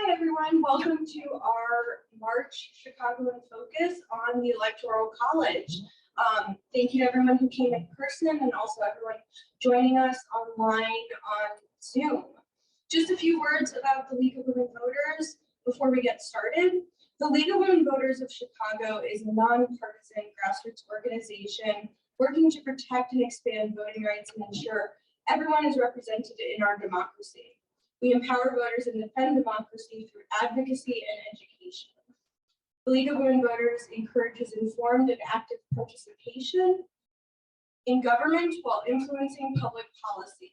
Hi everyone, welcome to our March Chicagoan focus on the Electoral College. Thank you to everyone who came in person and also everyone joining us online on Zoom. Just a few words about the League of Women Voters before we get started. The League of Women Voters of Chicago is a nonpartisan grassroots organization working to protect and expand voting rights and ensure everyone is represented in our democracy. We empower voters and defend democracy through advocacy and education. The League of Women Voters encourages informed and active participation in government while influencing public policy.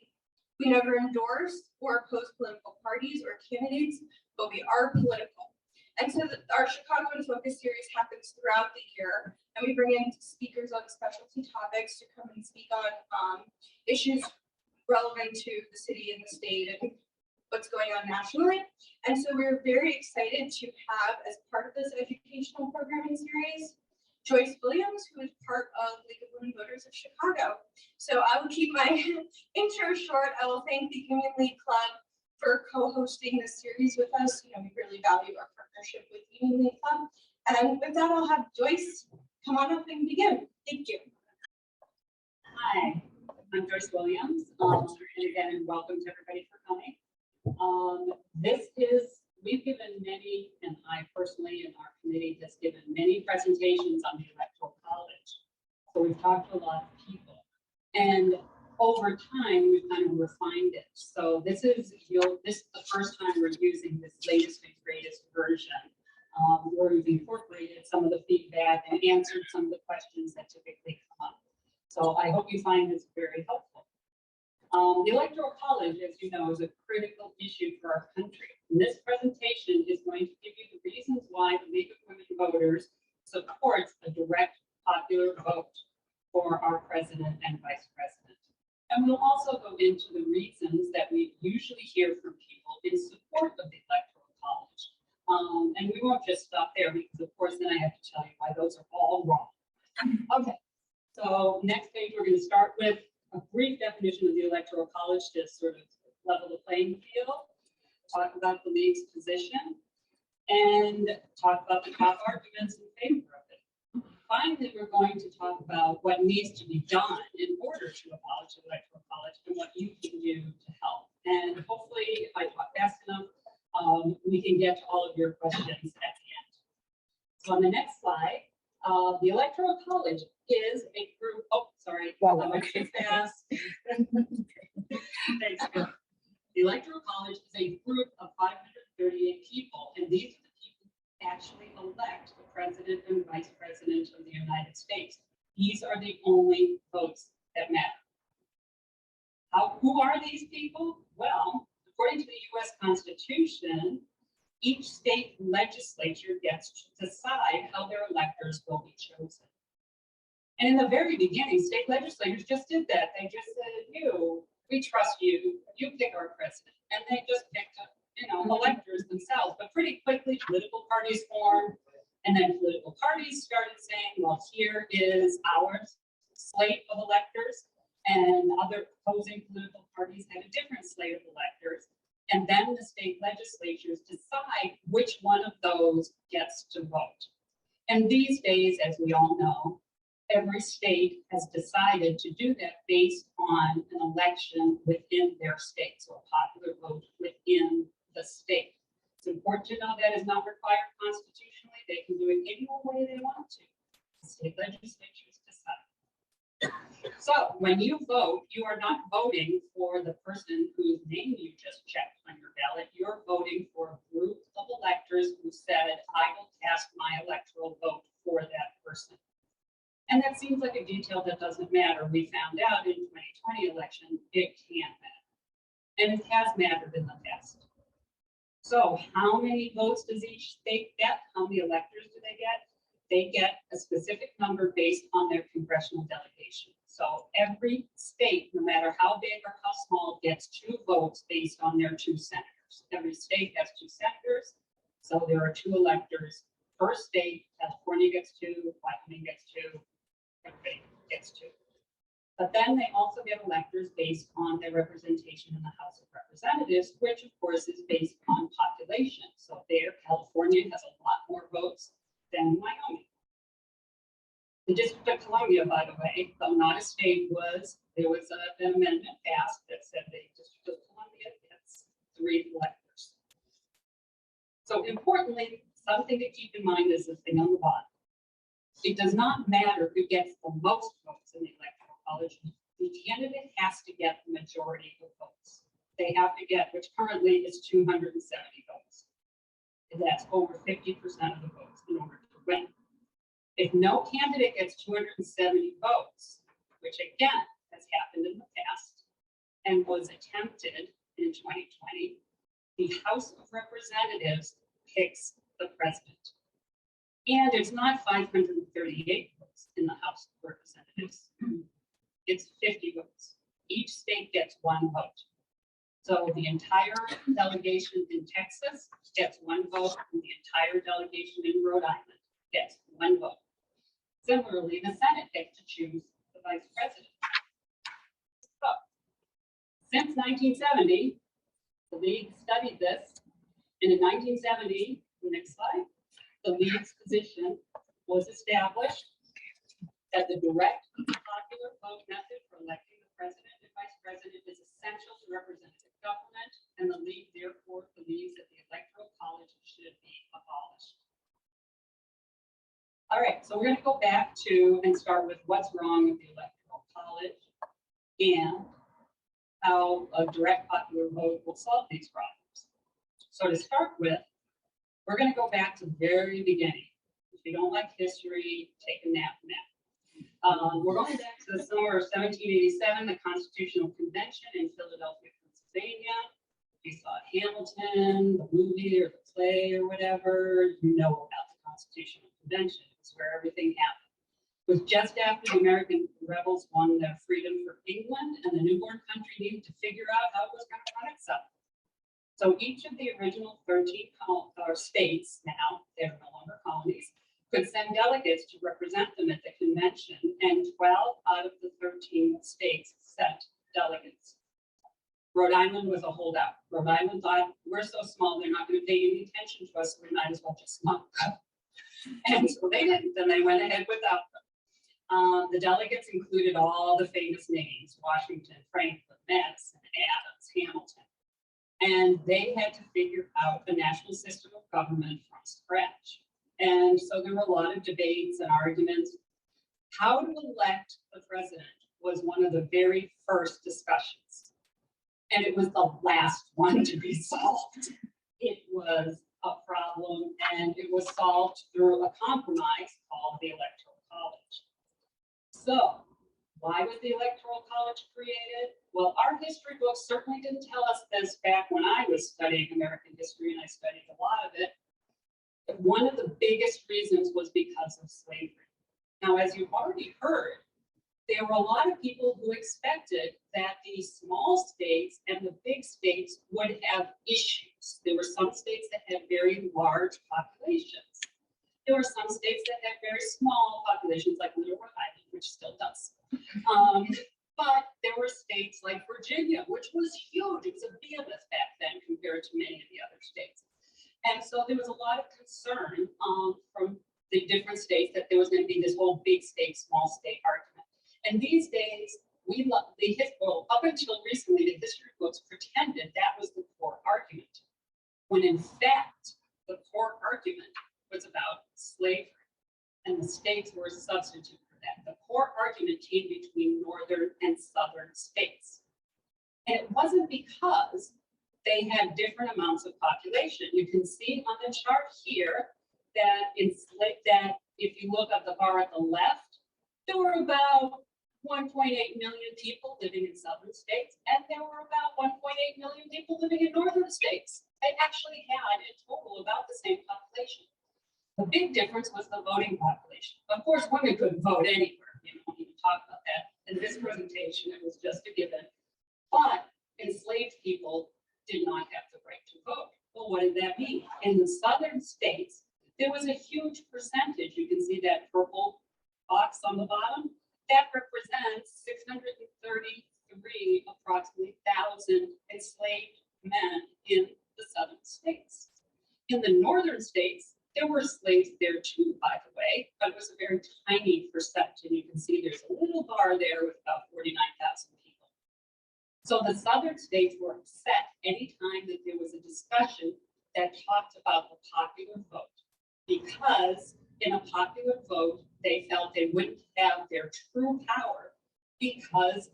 We never endorse or oppose political parties or candidates, but we are political. And so our Chicagoan Focus series happens throughout the year, and we bring in speakers on specialty topics to come and speak on issues relevant to the city and the state and what's going on nationally. And so we're very excited to have, as part of this educational programming series, Joyce Williams, who is part of League of Women Voters of Chicago. So I will keep my intro short. I will thank the Union League Club for co-hosting this series with us. You know, we really value our partnership with Union League Club. And with that, I'll have Joyce come on up and begin. Thank you. Hi, I'm Joyce Williams. And again, welcome to everybody for coming. We've given many, and I personally and our committee has given many presentations on the Electoral College. So we've talked to a lot of people. And over time, we've kind of refined it. So this is the first time we're using this latest and greatest version, where we've incorporated some of the feedback and answered some of the questions that typically come up. So I hope you find this very helpful. The Electoral College, as you know, is a critical issue for our country. And this presentation is going to give you the reasons why the League of Women Voters supports a direct popular vote for our president and vice president. And we'll also go into the reasons that we usually hear from people in support of the Electoral College. And we won't just stop there because, of course, then I have to tell you why those are all wrong. Okay, so next page, we're going to start with a brief definition of the Electoral College to sort of level the playing field, talk about the League's position, and talk about the top arguments in favor of it. Finally, we're going to talk about what needs to be done in order to abolish the Electoral College and what you can do to help. And hopefully, if I talk fast enough, we can get to all of your questions at the end. So on the next slide, the Electoral College is a group. Oh, sorry. Wow. Too fast. Thanks. The Electoral College is a group of 538 people, and these are the people who actually elect the president and vice president of the United States. These are the only votes that matter. Who are these people? Well, according to the U.S. Constitution, each state legislature gets to decide how their electors will be chosen. And in the very beginning, state legislators just did that. They just said, we trust you, you pick our president. And they just picked up, electors themselves. But pretty quickly, political parties formed. And then political parties started saying, well, here is our slate of electors. And other opposing political parties had a different slate of electors. And then the state legislatures decide which one of those gets to vote. And these days, as we all know, every state has decided to do that based on an election within their state, so a popular vote within the state. It's important to know that is not required constitutionally. They can do it any way they want to. The state legislatures decide. So when you vote, you are not voting for the person whose name you just checked on your ballot. You're voting for a group of electors who said, I will cast my electoral vote for that person. And that seems like a detail that doesn't matter. We found out in 2020 election, it can matter. And it has mattered in the past. So how many votes does each state get? How many electors do they get? They get a specific number based on their congressional delegation. So every state, no matter how big or how small, gets 2 votes based on their 2 senators. Every state has 2 senators, so there are 2 electors per state. California gets 2, Wyoming gets 2, everybody gets 2. But then they also get electors based on their representation in the House of Representatives, which of course is based on population. So there, California has a lot more votes than Wyoming. The District of Columbia, by the way, though not a state, there was an amendment passed that said the District of Columbia gets 3 electors. So importantly, something to keep in mind is the thing on the bottom. It does not matter who gets the most votes in the Electoral College. The candidate has to get the majority of votes. They have to get, which currently is 270 votes. And that's over 50% of the votes in order to win. If no candidate gets 270 votes, which again has happened in the past and was attempted in 2020, the House of Representatives picks the president. And it's not 538 votes in the House of Representatives. It's 50 votes. Each state gets 1 vote. So the entire delegation in Texas gets 1 vote, and the entire delegation in Rhode Island gets 1 vote. Similarly, the Senate gets to choose the vice president. So, since 1970, the League studied this, and in 1970, the next slide, the League's position was established that the direct popular vote method for electing the president and vice president is essential to representative government, and the League therefore believes that the Electoral College should be abolished. All right, so we're going to go back to and start with what's wrong with the Electoral College and how a direct popular vote will solve these problems. So to start with, we're going to go back to the very beginning. If you don't like history, take a nap now. We're going back to the summer of 1787, the Constitutional Convention in Philadelphia, Pennsylvania. You saw Hamilton, the movie or the play or whatever, you know about the Constitutional Convention. It's where everything happened. It was just after the American rebels won their freedom for England, and the newborn country needed to figure out how it was going to run itself. So each of the original 13 states, now they're no longer colonies, could send delegates to represent them at the convention, and 12 out of the 13 states sent delegates. Rhode Island was a holdout. Rhode Island thought, we're so small, they're not going to pay any attention to us, so we might as well just not go. And so they didn't, and they went ahead without them. The delegates included all the famous names: Washington, Franklin, Madison, Adams, Hamilton. And they had to figure out a national system of government from scratch. And so there were a lot of debates and arguments. How to elect the president was one of the very first discussions. And it was the last one to be solved. It was a problem, and it was solved through a compromise called the Electoral College. So why was the Electoral College created? Well, our history books certainly didn't tell us this back when I was studying American history, and I studied a lot of it. But one of the biggest reasons was because of slavery. Now, as you've already heard, there were a lot of people who expected that the small states and the big states would have issues. There were some states that had very large populations. There were some states that had very small populations, like Little Rhode Island, which still does. But there were states like Virginia, which was huge. It was a behemoth back then compared to many of the other states. And so there was a lot of concern from the different states that there was going to be this whole big state, small state argument. And these days, up until recently, the history books pretended that was the core argument, when in fact, the core argument was about slavery, and the states were a substitute for that. The core argument came between northern and southern states. And it wasn't because they had different amounts of population. You can see on the chart here that if you look at the bar at the left, there were about 1.8 million people living in southern states, and there were about 1.8 million people living in northern states. They actually had in total about the same population. The big difference was the voting population. Of course, women couldn't vote anywhere. You don't even talk about that. In this presentation, it was just a given. But enslaved people did not have the right to vote. Well, what did that mean? In the southern states, there was a huge percentage. You can see that purple box on the bottom. That represents 633 approximately thousand enslaved men in the southern states. In the northern states, there were slaves there too, by the way, but it was a very tiny percent. And you can see there's a little bar there with about 49,000 people. So the southern states were upset anytime that there was a discussion that talked about the popular vote, because in a popular vote, they felt they wouldn't have their true power because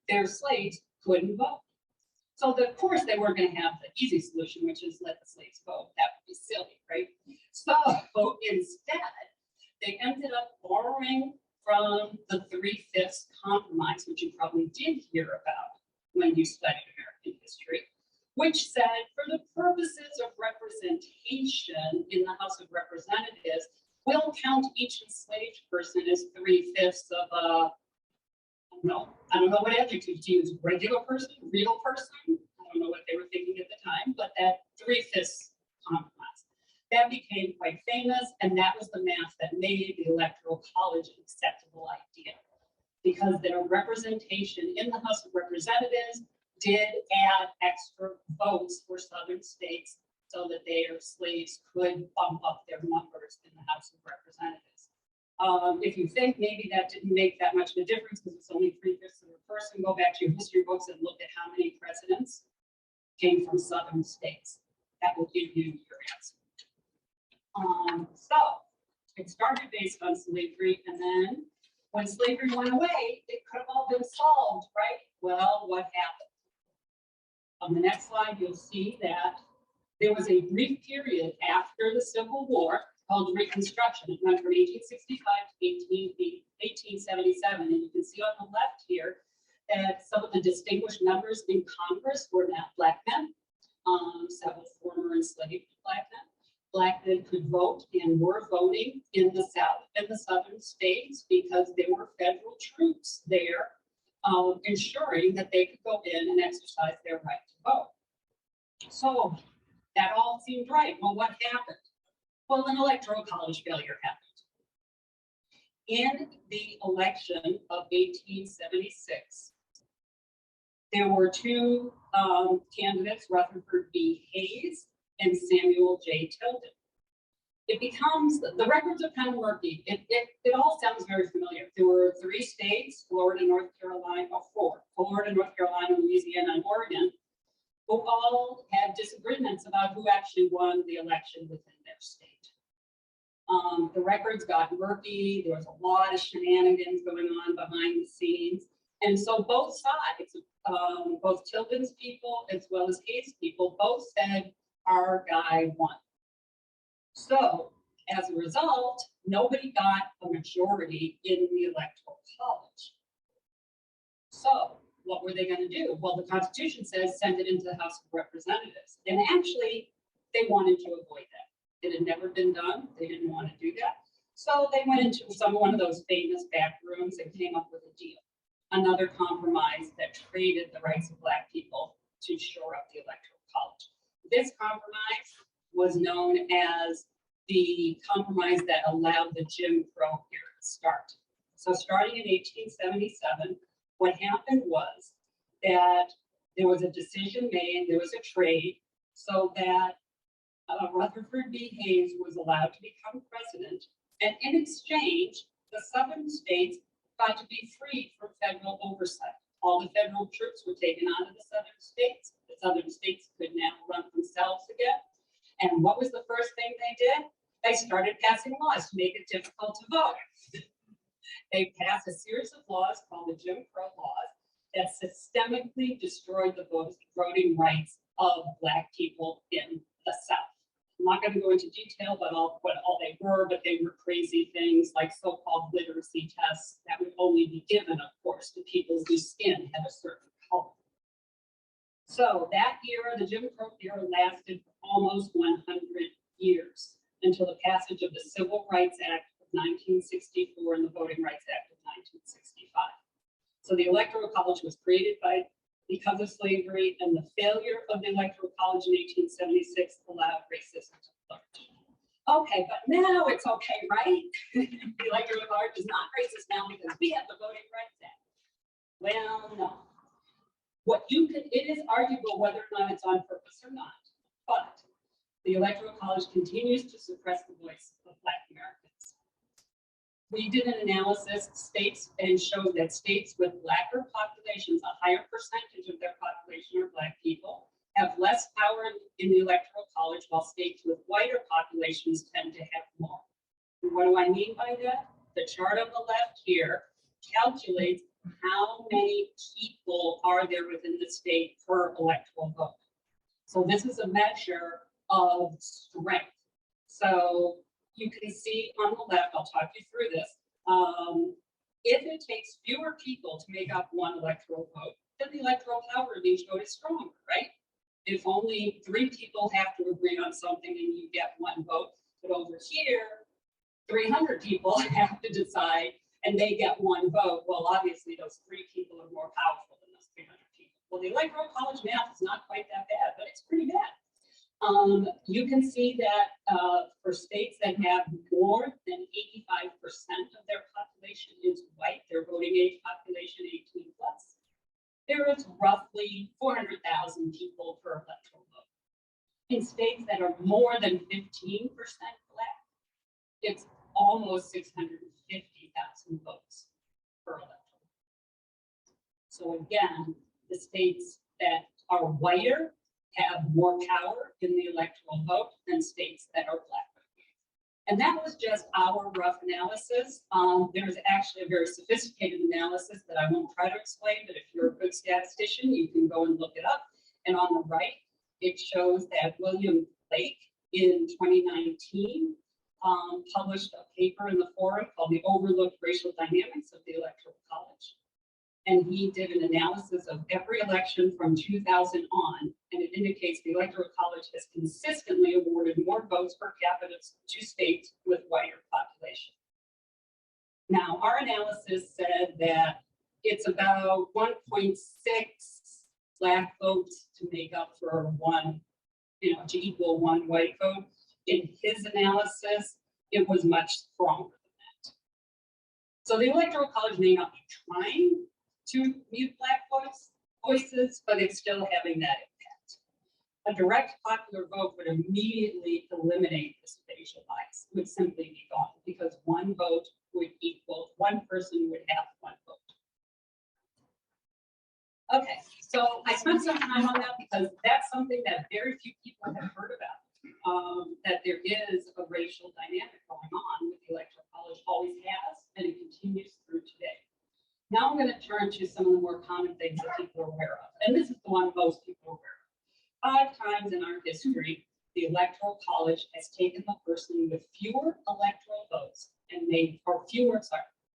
their slaves couldn't vote. So of course they weren't going to have the easy solution, which is let the slaves vote. That would be silly, right? So instead, they ended up borrowing from the 3/5 compromise, which you probably did hear about when you studied American history, which said for the purposes of representation in the House of Representatives, we'll count each enslaved person as 3/5 of a, I don't know what adjective to use, regular person, real person. I don't know what they were thinking at the time, but that 3/5 compromise. That became quite famous, and that was the math that made the Electoral College an acceptable idea, because their representation in the House of Representatives did add extra votes for southern states so that their slaves could bump up their numbers in the House of Representatives. If you think maybe that didn't make that much of a difference because it's only 3/5 of a person, go back to your history books and look at how many presidents came from southern states. That will give you your answer. So it started based on slavery, and then when slavery went away, it could have all been solved, right? Well, what happened? On the next slide, you'll see that there was a brief period after the Civil War called Reconstruction. It went from 1865 to 1877. And you can see on the left here that some of the distinguished members in Congress were now Black men, several former enslaved Black men. Black men could vote and were voting in the South and the southern states because there were federal troops there ensuring that they could go in and exercise their right to vote. So that all seemed right. Well, what happened? Well, an electoral college failure happened. In the election of 1876, there were two candidates, Rutherford B. Hayes and Samuel J. Tilden. It becomes, the records are kind of murky. It all sounds very familiar. There were 3 states, Florida, North Carolina, or 4, Florida, North Carolina, Louisiana, and Oregon, who all had disagreements about who actually won the election within their state. The records got murky. There was a lot of shenanigans going on behind the scenes. And so both sides, both Tilden's people as well as Hayes' people, both said our guy won. So as a result, nobody got a majority in the Electoral College. So what were they going to do? Well, the Constitution says send it into the House of Representatives. And actually, they wanted to avoid that. It had never been done. They didn't want to do that. So they went into one of those famous back rooms and came up with a deal. Another compromise that traded the rights of Black people to shore up the Electoral College. This compromise was known as the compromise that allowed the Jim Crow era to start. So starting in 1877, what happened was that there was a decision made, there was a trade, so that Rutherford B. Hayes was allowed to become president, and in exchange, the southern states got to be freed from federal oversight. All the federal troops were taken out of the southern states. The southern states could now run themselves again. And what was the first thing they did? They started passing laws to make it difficult to vote. They passed a series of laws called the Jim Crow laws that systemically destroyed the voting rights of Black people in the South. I'm not going to go into detail about what all they were, but they were crazy things like so-called literacy tests that would only be given, of course, to people whose skin had a certain color. So that era, the Jim Crow era, lasted for almost 100 years until the passage of the Civil Rights Act of 1964 and the Voting Rights Act of 1965. So the Electoral College was created because of slavery, and the failure of the Electoral College in 1876 allowed racism to flourish. Okay, but now it's okay, right? The Electoral College is not racist now because we have the Voting Rights Act. Well, no. It is arguable whether or not it's on purpose or not, but the Electoral College continues to suppress the voice of Black Americans. We did an analysis states and showed that states with Blacker populations, a higher percentage of their population are Black people, have less power in the Electoral College, while states with whiter populations tend to have more. And what do I mean by that? The chart on the left here calculates how many people are there within the state per electoral vote. So this is a measure of strength. So you can see on the left, I'll talk you through this. If it takes fewer people to make up one electoral vote, then the electoral college vote is stronger, right? If only 3 people have to agree on something and you get 1 vote, but over here, 300 people have to decide and they get 1 vote. Well, obviously those 3 people are more powerful than those 300 people. Well, the Electoral College math is not quite that bad, but it's pretty bad. You can see that for states that have more than 85% of their population is white, their voting age population 18 plus, there is roughly 400,000 people per electoral vote. In states that are more than 15% Black, it's almost 650,000 votes per electoral. So again, the states that are whiter have more power in the electoral vote than states that are Black. And that was just our rough analysis. There's actually a very sophisticated analysis that I won't try to explain, but if you're a good statistician, you can go and look it up. And on the right, it shows that William Blake in 2019 published a paper in the forum called The Overlooked Racial Dynamics of the Electoral College. And he did an analysis of every election from 2000 on, and it indicates the Electoral College has consistently awarded more votes per capita to states with whiter population. Now, our analysis said that it's about 1.6 Black votes to make up for 1, to equal 1 white vote. In his analysis, it was much stronger than that. So the Electoral College may not be trying to mute Black voices, but it's still having that impact. A direct popular vote would immediately eliminate this spatial bias, would simply be gone, because 1 vote would equal, 1 person would have 1 vote. Okay, so I spent some time on that because that's something that very few people have heard about, that there is a racial dynamic going on with the Electoral College, always has, and it continues through today. Now I'm going to turn to some of the more common things that people are aware of. And this is the one most people are aware of. 5 times in our history, the Electoral College has taken the person with fewer electoral votes and the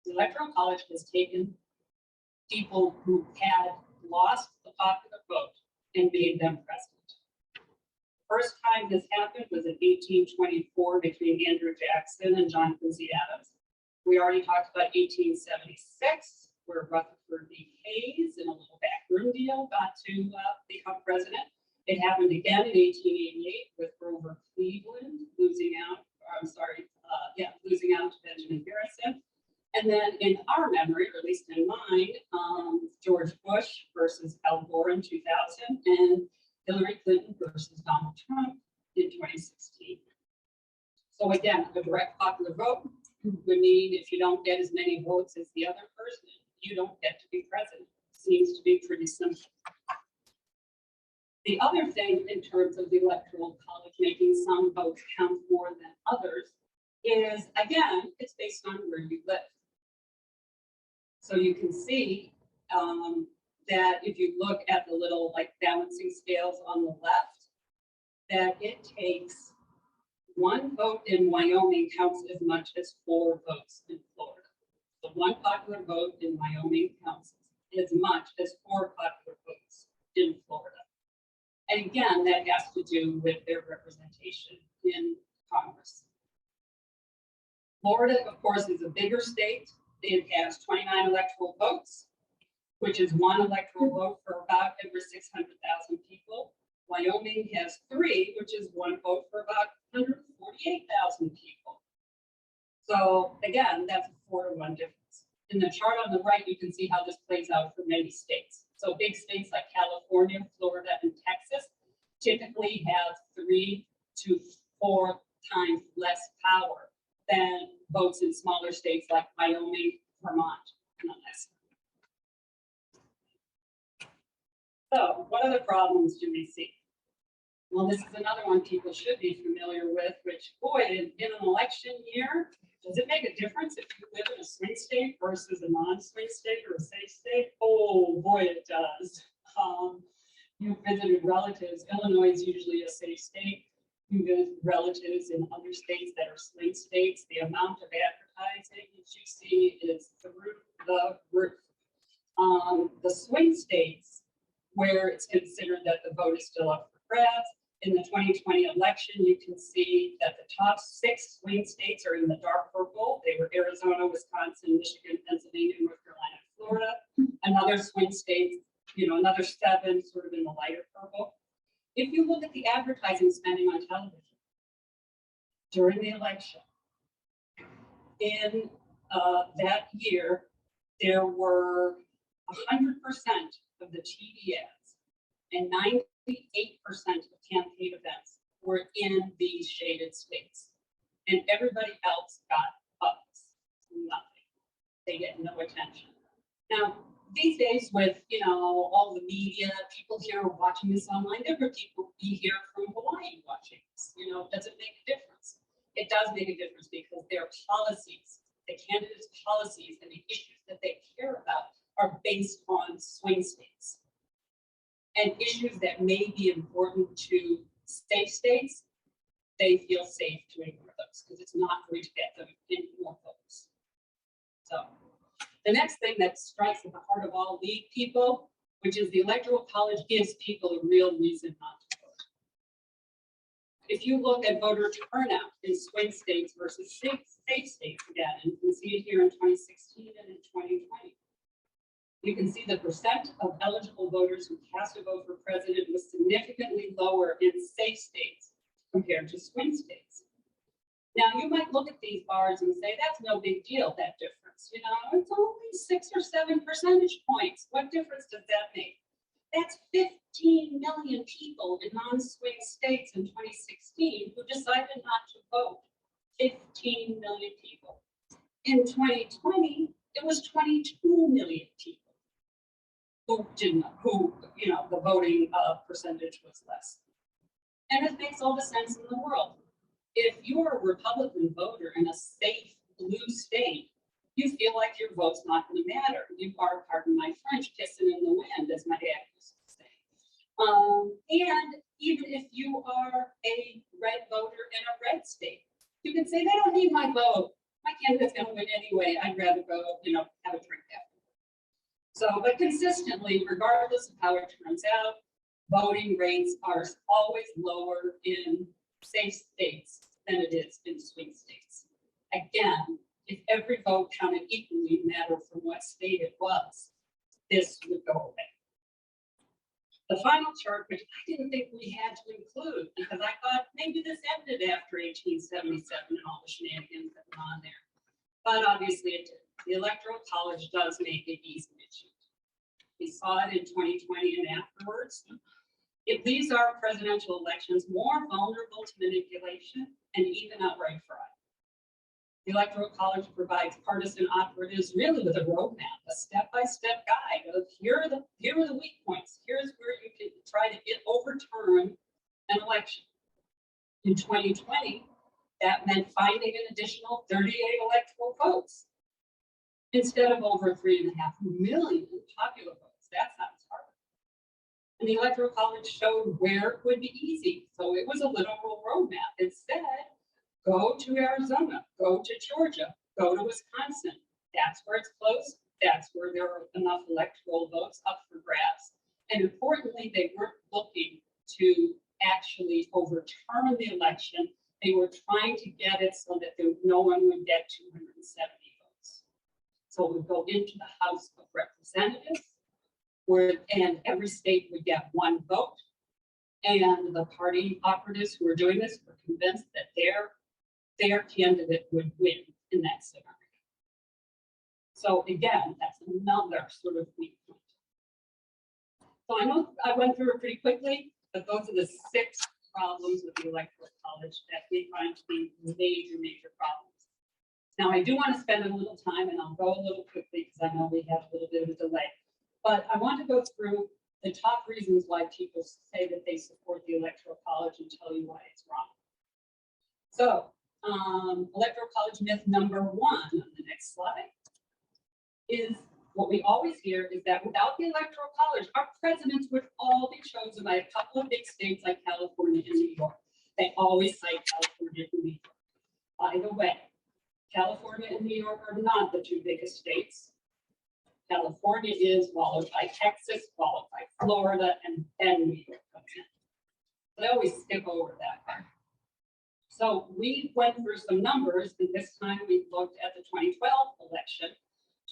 Electoral College has taken people who had lost the popular vote and made them president. First time this happened was in 1824 between Andrew Jackson and John Quincy Adams. We already talked about 1876. Where Rutherford B. Hayes, in a little backroom deal, got to become president. It happened again in 1888 with Grover Cleveland losing out to Benjamin Harrison. And then in our memory, or at least in mine, George Bush versus Al Gore in 2000, and Hillary Clinton versus Donald Trump in 2016. So again, a direct popular vote would mean if you don't get as many votes as the other person, you don't get to be president. Seems to be pretty simple. The other thing in terms of the Electoral College making some votes count more than others is, again, it's based on where you live. So you can see that if you look at the little balancing scales on the left, that it takes 1 vote in Wyoming counts as much as 4 votes in Florida. So 1 popular vote in Wyoming counts as much as 4 popular votes in Florida. And again, that has to do with their representation in Congress. Florida, of course, is a bigger state. It has 29 electoral votes, which is 1 electoral vote for about every 600,000 people. Wyoming has 3, which is 1 vote for about 148,000 So again, that's a 4-to-1 difference. In the chart on the right, you can see how this plays out for many states. So big states like California, Florida, and Texas typically have 3 to 4 times less power than votes in smaller states like Wyoming, Vermont, and Alaska. So what other problems do we see? Well, this is another one people should be familiar with, which, boy, in an election year, does it make a difference if you live in a swing state versus a non-swing state or a safe state? Oh, boy, it does. You visited relatives. Illinois is usually a safe state. You visit relatives in other states that are swing states. The amount of advertising that you see is through the roof. The swing states, where it's considered that the vote is still up for grabs, in the 2020 election, you can see that the top 6 swing states are in the dark purple. They were Arizona, Wisconsin, Michigan, Pennsylvania, North Carolina, Florida. Another swing state, another 7 sort of in the lighter purple. If you look at the advertising spending on television during the election, in that year, there were 100% of the TV ads and 98% of campaign events were in these shaded states. And everybody else got bucks, nothing. They get no attention. Now, these days with, all the media, people here are watching this online, there are people be here from Hawaii watching this. Does it make a difference? It does make a difference because their policies, the candidates' policies and the issues that they care about are based on swing states. And issues that may be important to safe states, they feel safe to ignore those because it's not going to get them in more votes. So the next thing that strikes at the heart of all league people, which is the Electoral College gives people a real reason not to vote. If you look at voter turnout in swing states versus safe states again, and you can see it here in 2016 and in 2020. You can see the percent of eligible voters who cast a vote for president was significantly lower in safe states compared to swing states. Now, you might look at these bars and say, that's no big deal, that difference. It's only 6 or 7 percentage points. What difference does that make? That's 15 million people in non-swing states in 2016 who decided not to vote. 15 million people. In 2020, it was 22 million people who the voting percentage was less. And it makes all the sense in the world. If you're a Republican voter in a safe blue state, you feel like your vote's not going to matter. You are, pardon my French, kissing in the wind, as my dad used to say. And even if you are a red voter in a red state, you can say, they don't need my vote. My candidate's going to win anyway. I'd rather go, have a drink after. So, but consistently, regardless of how it turns out, voting rates are always lower in safe states than it is in swing states. Again, if every vote counted equally, no matter from what state it was, this would go away. The final chart, which I didn't think we had to include because I thought maybe this ended after 1877 and all the shenanigans that went on there. But obviously it did. The Electoral College does make it easy to cheat. We saw it in 2020 and afterwards. If these are presidential elections more vulnerable to manipulation and even outright fraud. The Electoral College provides partisan operatives really with a roadmap, a step-by-step guide of here are the weak points. Here's where you can try to overturn an election. In 2020, that meant finding an additional 38 electoral votes instead of over 3.5 million popular votes. That sounds hard. And the Electoral College showed where it would be easy. So it was a literal roadmap. It said, go to Arizona, go to Georgia, go to Wisconsin. That's where it's close. That's where there are enough electoral votes up for grabs. And importantly, they weren't looking to actually overturn the election. They were trying to get it so that no one would get 270 votes. So it would go into the House of Representatives, and every state would get 1 vote. And the party operatives who were doing this were convinced that their candidate would win in that scenario. So again, that's another sort of weak point. So I know I went through it pretty quickly, but those are the 6 problems with the Electoral College that we find to be major problems. Now, I do want to spend a little time, and I'll go a little quickly because I know we have a little bit of a delay, but I want to go through the top reasons why people say that they support the Electoral College and tell you why it's wrong. So, Electoral College myth number 1 on the next slide is what we always hear is that without the Electoral College, our presidents would all be chosen by a couple of big states like California and New York. They always cite California and New York. By the way, California and New York are not the 2 biggest states. California is followed by Texas, followed by Florida, and then New York comes in. So they always skip over that part. So we went through some numbers, and this time we looked at the 2012 election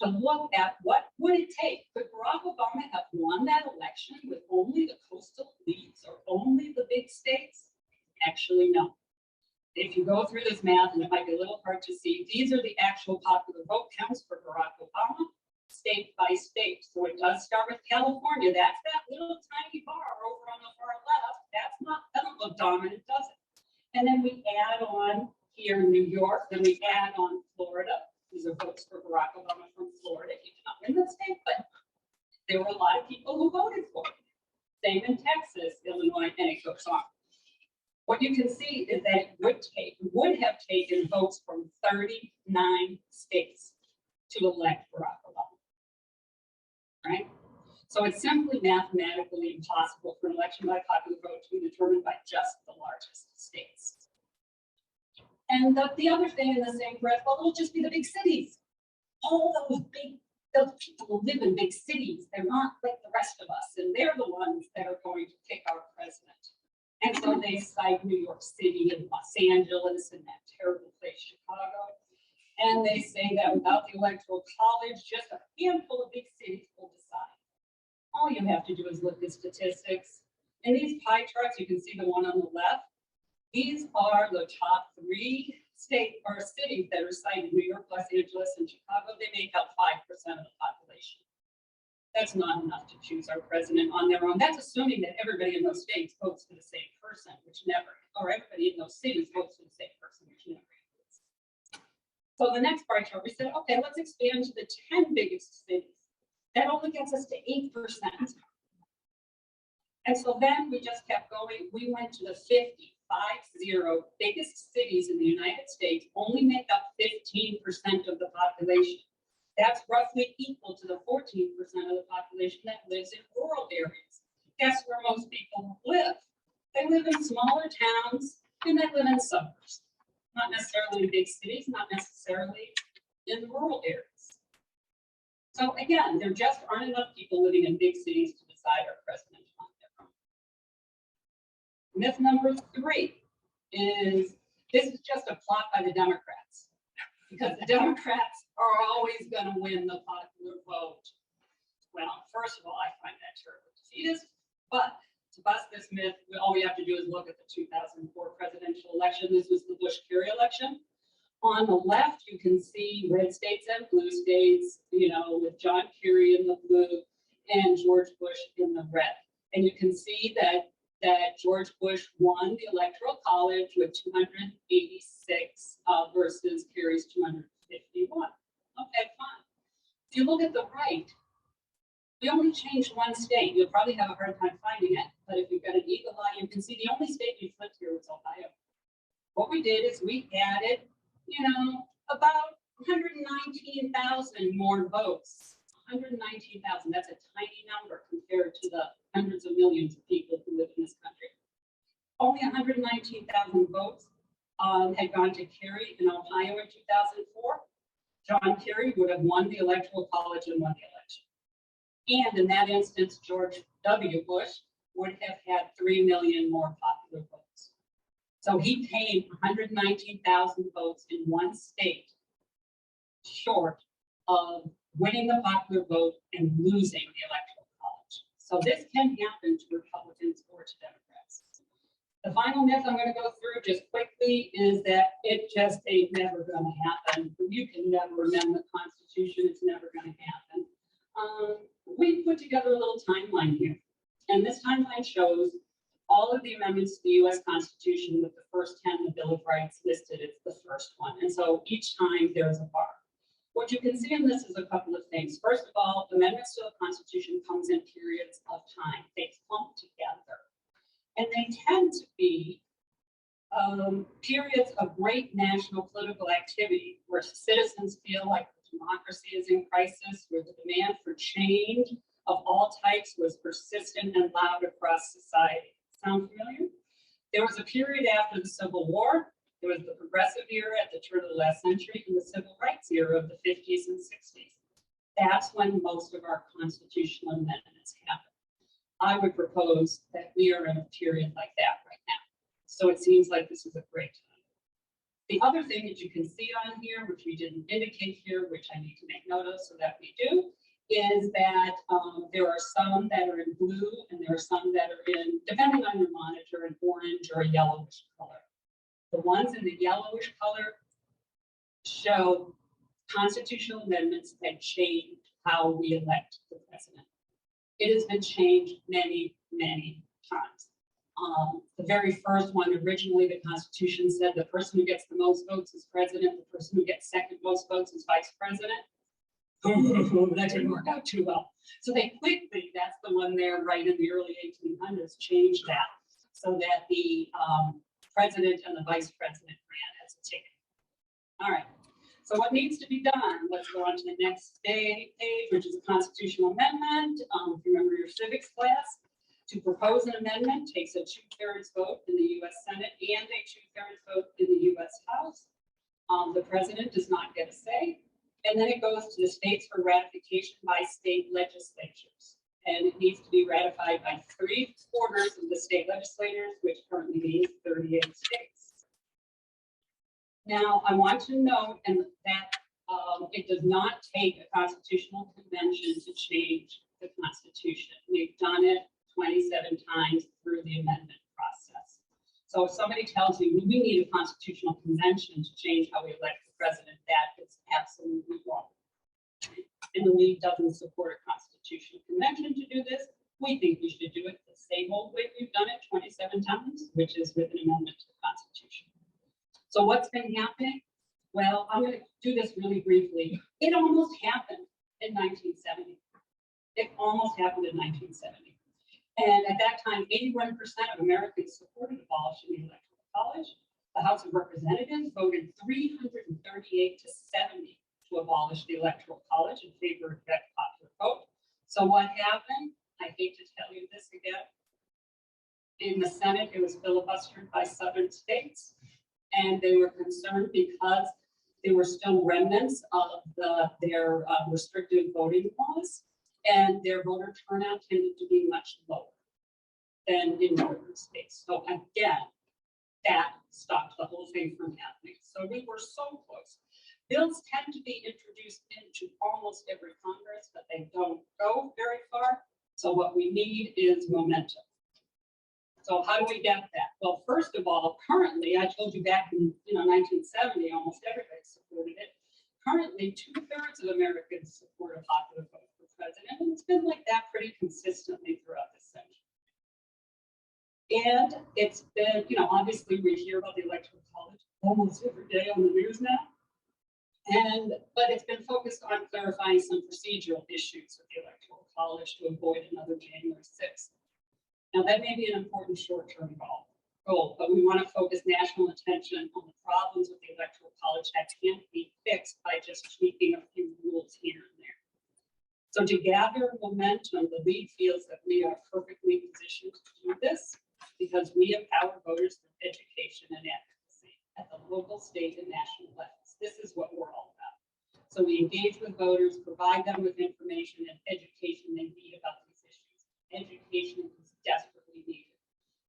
to look at what would it take. Could Barack Obama have won that election with only the coastal elites or only the big states? Actually, no. If you go through this math, and it might be a little hard to see, these are the actual popular vote counts for Barack Obama, state by state. So it does start with California. That's that little tiny bar over on the far left. Doesn't look dominant, does it? And then we add on here in New York, then we add on Florida. These are votes for Barack Obama from Florida. He did not win that state, but there were a lot of people who voted for him. Same in Texas, Illinois, and it goes on. What you can see is that it would have taken votes from 39 states to elect Barack Obama, right? So it's simply mathematically impossible for an election by popular vote to be determined by just the largest states. And the other thing in the same breath, well, it'll just be the big cities. All those people who live in big cities, they're not like the rest of us, and they're the ones that are going to pick our president. And so they cite New York City and Los Angeles and that terrible place, Chicago. And they say that without the Electoral College, just a handful of big cities will decide. All you have to do is look at statistics. In these pie charts, you can see the one on the left. These are the top 3 states or cities that are cited: New York, Los Angeles, and Chicago. They make up 5% of the population. That's not enough to choose our president on their own. That's assuming that everybody in those states votes for the same person, which never, or everybody in those cities votes for the same person, which never happens. So the next bar chart, we said, okay, let's expand to the 10 biggest cities. That only gets us to 8%. And so then we just kept going. We went to the 50 biggest cities in the United States, only make up 15% of the population. That's roughly equal to the 14% of the population that lives in rural areas. Guess where most people live? They live in smaller towns and they live in suburbs. Not necessarily in big cities, not necessarily in the rural areas. So again, there just aren't enough people living in big cities to decide our president on their own. Myth number 3 is this is just a plot by the Democrats, because the Democrats are always going to win the popular vote. Well, first of all, I find that terribly defeatist, but to bust this myth, all we have to do is look at the 2004 presidential election. This was the Bush-Kerry election. On the left, you can see red states and blue states, with John Kerry in the blue and George Bush in the red. And you can see that George Bush won the Electoral College with 286 versus Kerry's 251. Okay, fine. If you look at the right, we only changed one state. You'll probably have a hard time finding it, but if you've got an eagle eye, you can see the only state we flipped here was Ohio. What we did is we added, about 119,000 more votes. 119,000, that's a tiny number compared to the hundreds of millions of people who live in this country. Only 119,000 votes had gone to Kerry in Ohio in 2004. John Kerry would have won the Electoral College and won the election. And in that instance, George W. Bush would have had 3 million more popular votes. So he came 119,000 votes in one state short of winning the popular vote and losing the Electoral College. So this can happen to Republicans or to Democrats. The final myth I'm going to go through just quickly is that it just ain't never going to happen. You can never amend the Constitution. It's never going to happen. We put together a little timeline here. And this timeline shows all of the amendments to the U.S. Constitution with the first 10, the Bill of Rights listed as the first one. And so each time there's a bar. What you can see in this is a couple of things. First of all, amendments to the Constitution comes in periods of time. They clump together. And they tend to be periods of great national political activity where citizens feel like democracy is in crisis, where the demand for change of all types was persistent and loud across society. Sound familiar? There was a period after the Civil War. There was the progressive era at the turn of the last century and the civil rights era of the 50s and 60s. That's when most of our constitutional amendments happened. I would propose that we are in a period like that right now. So it seems like this is a great time. The other thing that you can see on here, which we didn't indicate here, which I need to make note of so that we do, is that there are some that are in blue and there are some that are in, depending on your monitor, an orange or a yellowish color. The ones in the yellowish color show constitutional amendments that change how we elect the president. It has been changed many, many times. The very first one, originally the Constitution said the person who gets the most votes is president, the person who gets second most votes is vice president. That didn't work out too well. So they quickly, that's the one there right in the early 1800s, changed that so that the president and the vice president ran as a ticket. All right. So what needs to be done? Let's go on to the next page, which is a constitutional amendment. If you remember your civics class, to propose an amendment takes a 2/3 vote in the U.S. Senate and a 2/3 vote in the U.S. House. The president does not get a say. And then it goes to the states for ratification by state legislatures. And it needs to be ratified by 3/4 of the state legislators, which currently means 38 states. Now, I want to note that it does not take a constitutional convention to change the Constitution. We've done it 27 times through the amendment process. So if somebody tells you we need a constitutional convention to change how we elect the president, that is absolutely wrong. And the League doesn't support a constitutional convention to do this. We think we should do it the same old way we've done it 27 times, which is with an amendment to the Constitution. So what's been happening? Well, I'm going to do this really briefly. It almost happened in 1970. It almost happened in 1970. And at that time, 81% of Americans supported abolishing the Electoral College. The House of Representatives voted 338 to 70 to abolish the Electoral College in favor of that popular vote. So what happened? I hate to tell you this again. In the Senate, it was filibustered by southern states. And they were concerned because there were still remnants of their restrictive voting laws, and their voter turnout tended to be much lower than in northern states. So again, that stopped the whole thing from happening. So we were so close. Bills tend to be introduced into almost every Congress, but they don't go very far. So what we need is momentum. So how do we get that? Well, first of all, currently, I told you back in 1970, almost everybody supported it. Currently, 2/3 of Americans support a popular vote for president, and it's been like that pretty consistently throughout this century. And it's been, obviously we hear about the Electoral College almost every day on the news now. But it's been focused on clarifying some procedural issues with the Electoral College to avoid another January 6th. Now, that may be an important short-term goal, but we want to focus national attention on the problems with the Electoral College that can't be fixed by just tweaking a few rules here and there. So to gather momentum, the League feels that we are perfectly positioned to do this because we empower voters through education and advocacy at the local, state, and national levels. This is what we're all about. So we engage with voters, provide them with information and education they need about these issues. Education is desperately needed.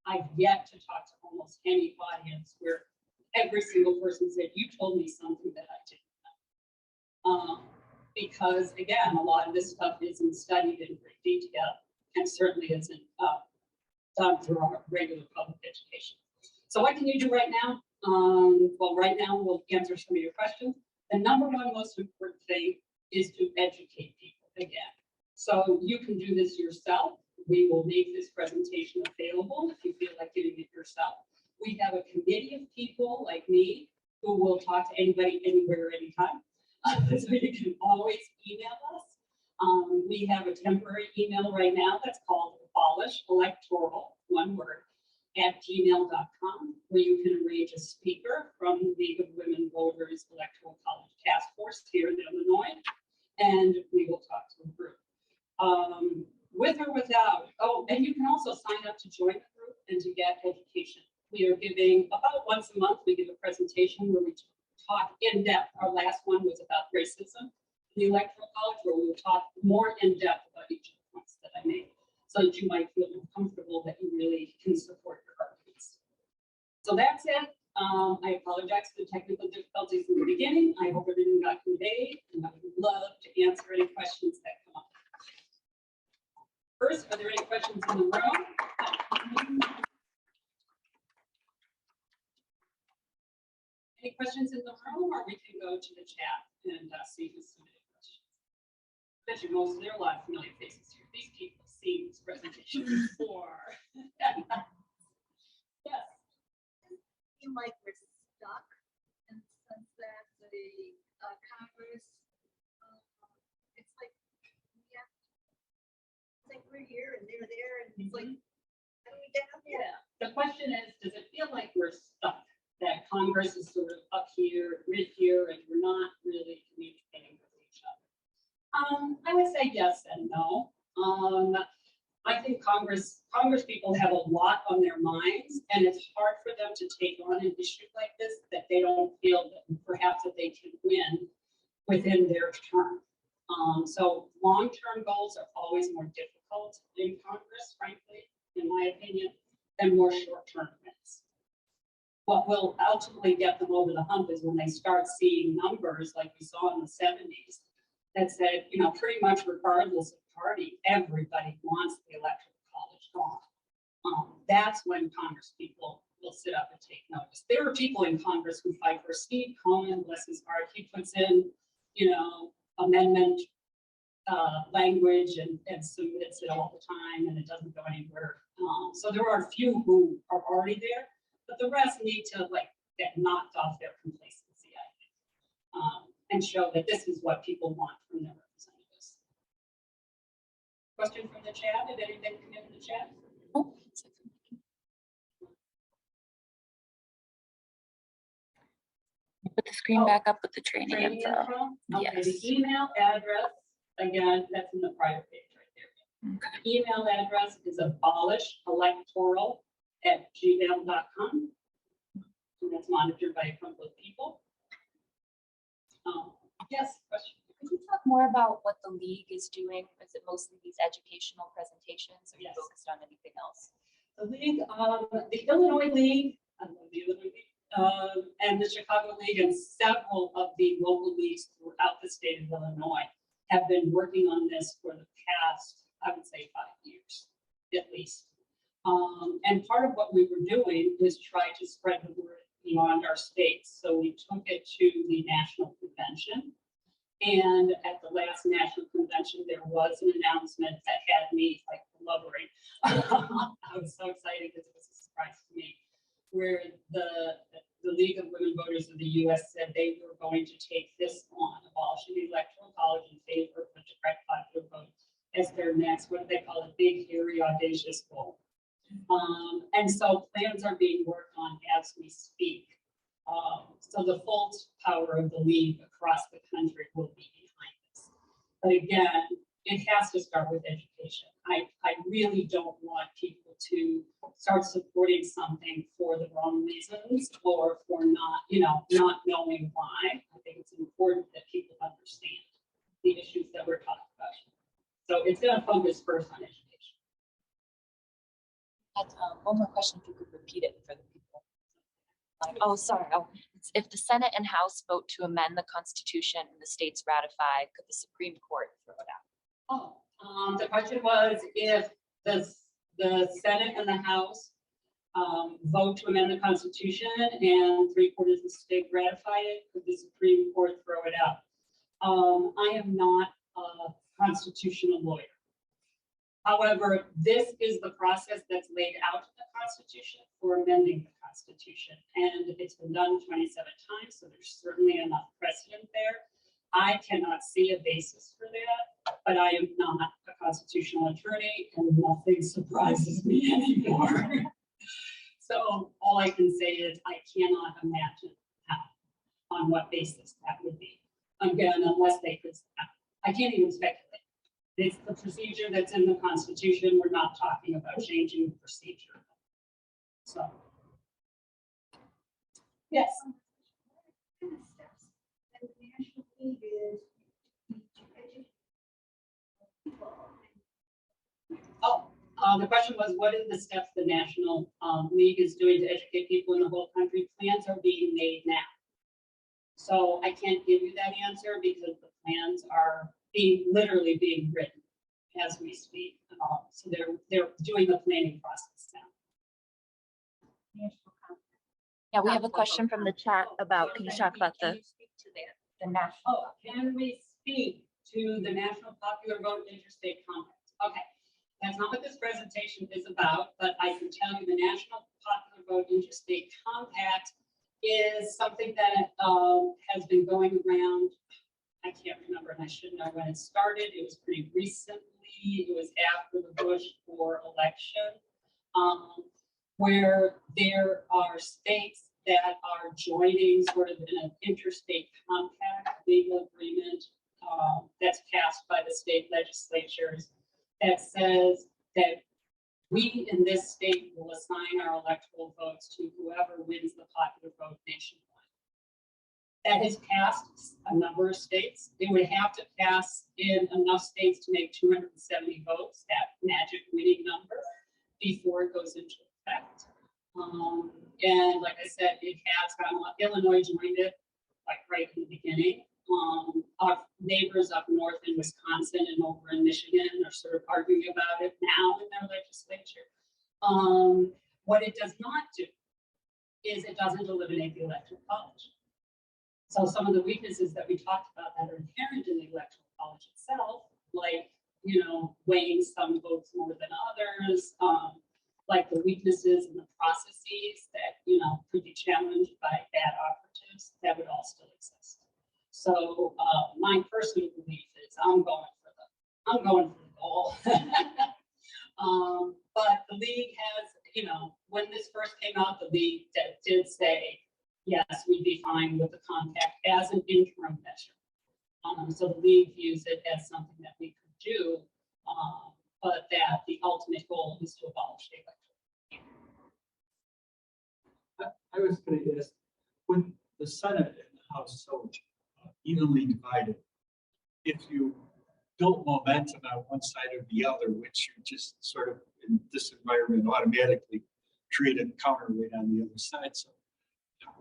I've yet to talk to almost any audience where every single person said, you told me something that I didn't know. Because again, a lot of this stuff isn't studied in great detail and certainly isn't done through our regular public education. So what can you do right now? Well, right now we'll answer some of your questions. The number one most important thing is to educate people again. So you can do this yourself. We will make this presentation available if you feel like doing it yourself. We have a committee of people like me who will talk to anybody, anywhere, anytime. So you can always email us. We have a temporary email right now that's called abolish electoral, one word, @gmail.com, where you can arrange a speaker from the League of Women Voters Electoral College Task Force here in Illinois, and we will talk to the group. With or without, oh, and you can also sign up to join the group and to get education. We are giving, about once a month, we give a presentation where we talk in depth. Our last one was about racism in the Electoral College, where we will talk more in depth about each of the points that I made, so that you might feel more comfortable that you really can support your arguments. So that's it. I apologize for the technical difficulties in the beginning. I hope everything got conveyed, and I would love to answer any questions that come up. First, are there any questions in the room? Any questions in the room, or we can go to the chat and see who submitted questions. Bet you most of their live familiar faces here. These people see this presentation before. Yes. Feel like we're stuck in the sense that the Congress, it's like, yeah, it's like we're here and they're there, and it's like, how do we get up there? Yeah. The question is, does it feel like we're stuck? That Congress is sort of up here, mid here, and we're not really communicating with each other? I would say yes and no. I think Congress people have a lot on their minds, and it's hard for them to take on an issue like this that they don't feel that perhaps that they can win within their term. So long-term goals are always more difficult in Congress, frankly, in my opinion, than more short-term wins. What will ultimately get them over the hump is when they start seeing numbers like we saw in the 70s that said, you know, pretty much regardless of party, everybody wants the Electoral College gone. That's when Congress people will sit up and take notice. There are people in Congress who fight for Steve Cohen, bless his heart. He puts in, you know, amendment language and submits it all the time, and it doesn't go anywhere. So there are a few who are already there, but the rest need to like get knocked off their complacency, I think, and show that this is what people want from their representatives. Question from the chat? Did anything come in the chat? Oh. Put the screen back up with the training info. Okay, Yes. the email address, again, that's in the private page right there. Okay. The email address is abolishelectoral@gmail.com. And that's monitored by a couple of people. Yes, question. Could you talk more about what the league is doing? Is it mostly these educational presentations, or are you Yes. focused on anything else? The league, the Illinois League, I love the Illinois League, and the Chicago League, and several of the local leagues throughout the state of Illinois have been working on this for the past, I would say, 5 years, at least. And part of what we were doing is try to spread the word beyond our states. So we took it to the national convention. And at the last national convention, there was an announcement that had me like blubbering. I was so excited because it was a surprise to me, where the League of Women Voters of the U.S. said they were going to take this on, abolishing the Electoral College in favor of a direct popular vote, as their next, what do they call it, big, hairy, audacious goal. And so plans are being worked on as we speak. So the full power of the league across the country will be behind this. But again, it has to start with education. I really don't want people to start supporting something for the wrong reasons or for not knowing why. I think it's important that people understand the issues that we're talking about. So it's going to focus first on education. One more question, if you could repeat it for the people. Oh, sorry. It's if the Senate and House vote to amend the Constitution and the states ratify, could the Supreme Court throw it out? The question was if the Senate and the House vote to amend the Constitution and 3/4 of the state ratify it, could the Supreme Court throw it out? I am not a constitutional lawyer. However, this is the process that's laid out in the Constitution for amending the Constitution. And it's been done 27 times, so there's certainly enough precedent there. I cannot see a basis for that, but I am not a constitutional attorney and nothing surprises me anymore. So all I can say is I cannot imagine how, on what basis that would be. Again, unless they could, I can't even speculate. It's the procedure that's in the Constitution. We're not talking about changing the procedure. So. Yes. What kind of steps that the National League is to educate people? Oh, the question was, what are the steps the National League is doing to educate people in the whole country? Plans are being made now. So I can't give you that answer because the plans are literally being written as we speak. So they're doing the planning process now. Yeah, we have a question from the chat about, can you talk about Can you speak to that? the national? Oh, can we speak to the National Popular Vote Interstate Compact? Okay, that's not what this presentation is about, but I can tell you the National Popular Vote Interstate Compact is something that has been going around. I can't remember, and I should know when it started. It was pretty recently. It was after the Bush 4 election, where there are states that are joining sort of in an interstate compact legal agreement that's passed by the state legislatures that says that we in this state will assign our electoral votes to whoever wins the popular vote nationwide. That has passed a number of states. It would have to pass in enough states to make 270 votes, that magic winning number, before it goes into effect. And like I said, it has gone, Illinois joined it like right in the beginning. Our neighbors up north in Wisconsin and over in Michigan are sort of arguing about it now in their legislature. What it does not do is it doesn't eliminate the Electoral College. So some of the weaknesses that we talked about that are inherent in the Electoral College itself, like, weighing some votes more than others, like the weaknesses in the processes that, could be challenged by bad operatives, that would all still exist. So my personal belief is I'm going for the goal. But the league has, when this first came out, the league did say, yes, we'd be fine with the compact as an interim measure. So the league views it as something that we could do, but that the ultimate goal is to abolish the electoral. I was going to ask, when the Senate and the House so evenly divided, if you built momentum on one side or the other, which you just sort of in this environment automatically create a counterweight on the other side. So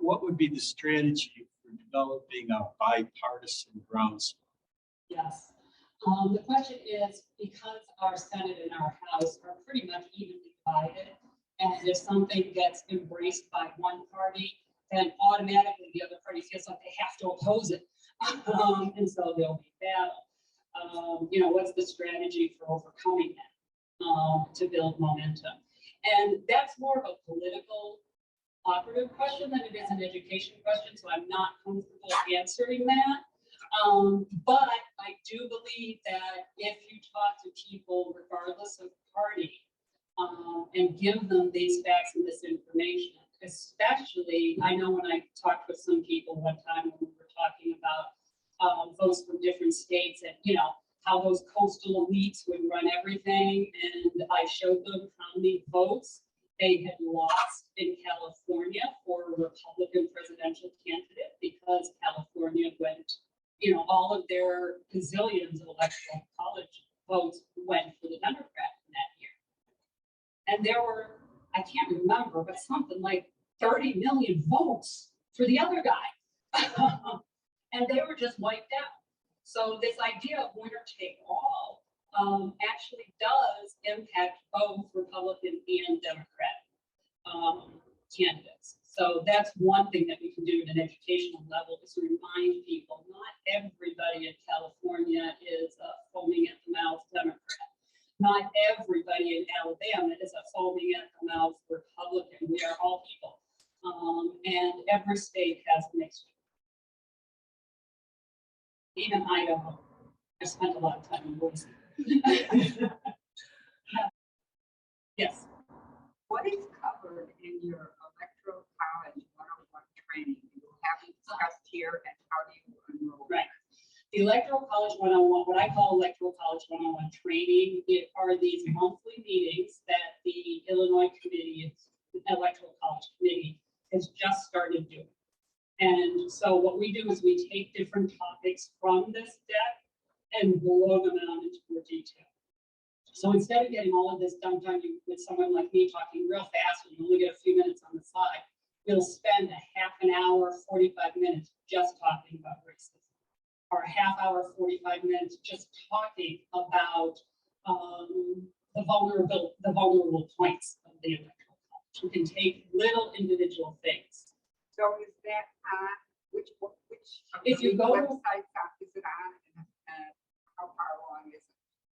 what would be the strategy for developing a bipartisan groundswell? Yes. The question is, because our Senate and our House are pretty much evenly divided, and if something gets embraced by one party, then automatically the other party feels like they have to oppose it. And so there'll be battle. What's the strategy for overcoming that to build momentum? And that's more of a political operative question than it is an education question, so I'm not comfortable answering that. But I do believe that if you talk to people, regardless of party, and give them these facts and this information, especially, I know when I talked with some people one time when we were talking about votes from different states and, how those coastal elites would run everything, and I showed them how many votes they had lost in California for a Republican presidential candidate because California went, all of their gazillions of electoral college votes went for the Democrat in that year. And there were, I can't remember, but something like 30 million votes for the other guy. And they were just wiped out. So this idea of winner take all actually does impact both Republican and Democrat. candidates. So that's one thing that we can do at an educational level is to remind people, not everybody in California is foaming at the mouth Democrat. Not everybody in Alabama is a foaming at the mouth Republican. We are all people. And every state has a mixture. Even Idaho. I spent a lot of time in Boise. Yes. What is covered in your Electoral College 101 training you have discussed here, and how do you enroll? Right. The Electoral College 101, what I call Electoral College 101 training, are these monthly meetings that the Illinois Committee, Electoral College Committee, has just started doing. And so what we do is we take different topics from this deck and blow them out into more detail. So instead of getting all of this dumped on you with someone like me talking real fast and you only get a few minutes on the slide, we'll spend a half an hour, 45 minutes just talking about racism, or a half hour, 45 minutes just talking about the vulnerable points of the Electoral College. We can take little individual things. So is that on which If you go to- website is it on, and how far along is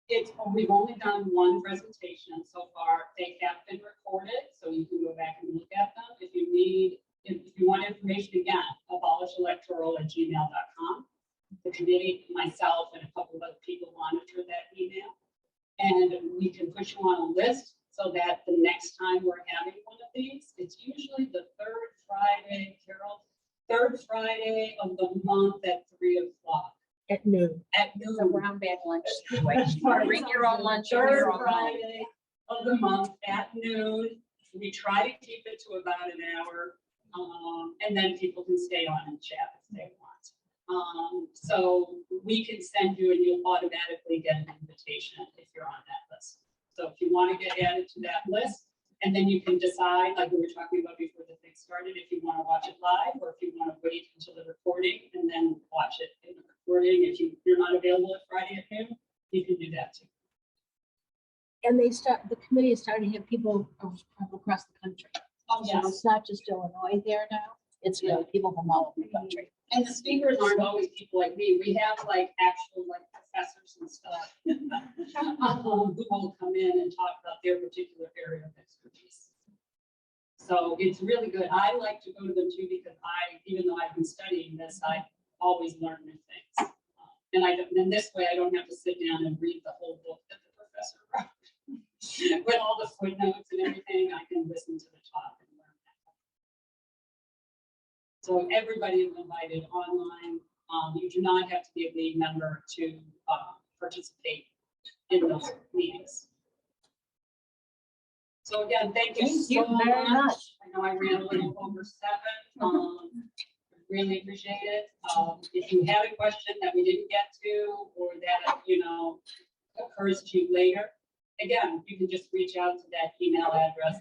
it? We've only done one presentation so far. They have been recorded, so you can go back and look at them. If you want information again, abolishing@gmail.com. The committee, myself, and a couple of other people monitor that email. And we can put you on a list so that the next time we're having one of these, it's usually the third Friday, Carol, third Friday of the month at 3 o'clock. At noon. At noon. So brown bag lunch situation. Bring your own lunch. or Third your own lunch. Friday of the month at noon. We try to keep it to about an hour, and then people can stay on and chat if they want. So we can send you and you'll automatically get an invitation if you're on that list. So if you want to get added to that list, and then you can decide, like we were talking about before the thing started, if you want to watch it live or if you want to wait until the recording and then watch it in the recording. If you're not available at Friday at noon, you can do that too. And the committee is starting to have people across the country. Oh, So it's not just Illinois there now, it's really people from all over the country. And the speakers aren't always people like me. We have like actual like professors and stuff who will come in and talk about their particular area of expertise. So it's really good. I like to go to them too because even though I've been studying this, I always learn new things. And this way I don't have to sit down and read the whole book that the professor wrote. With all the footnotes and everything, I can listen to the talk and learn that. So everybody is invited online. You do not have to be a league member to participate in those meetings. So again, thank you so very much. I know I ran a little over 7. Really appreciate it. If you have a question that we didn't get to or that, occurs to you later, again, you can just reach out to that email address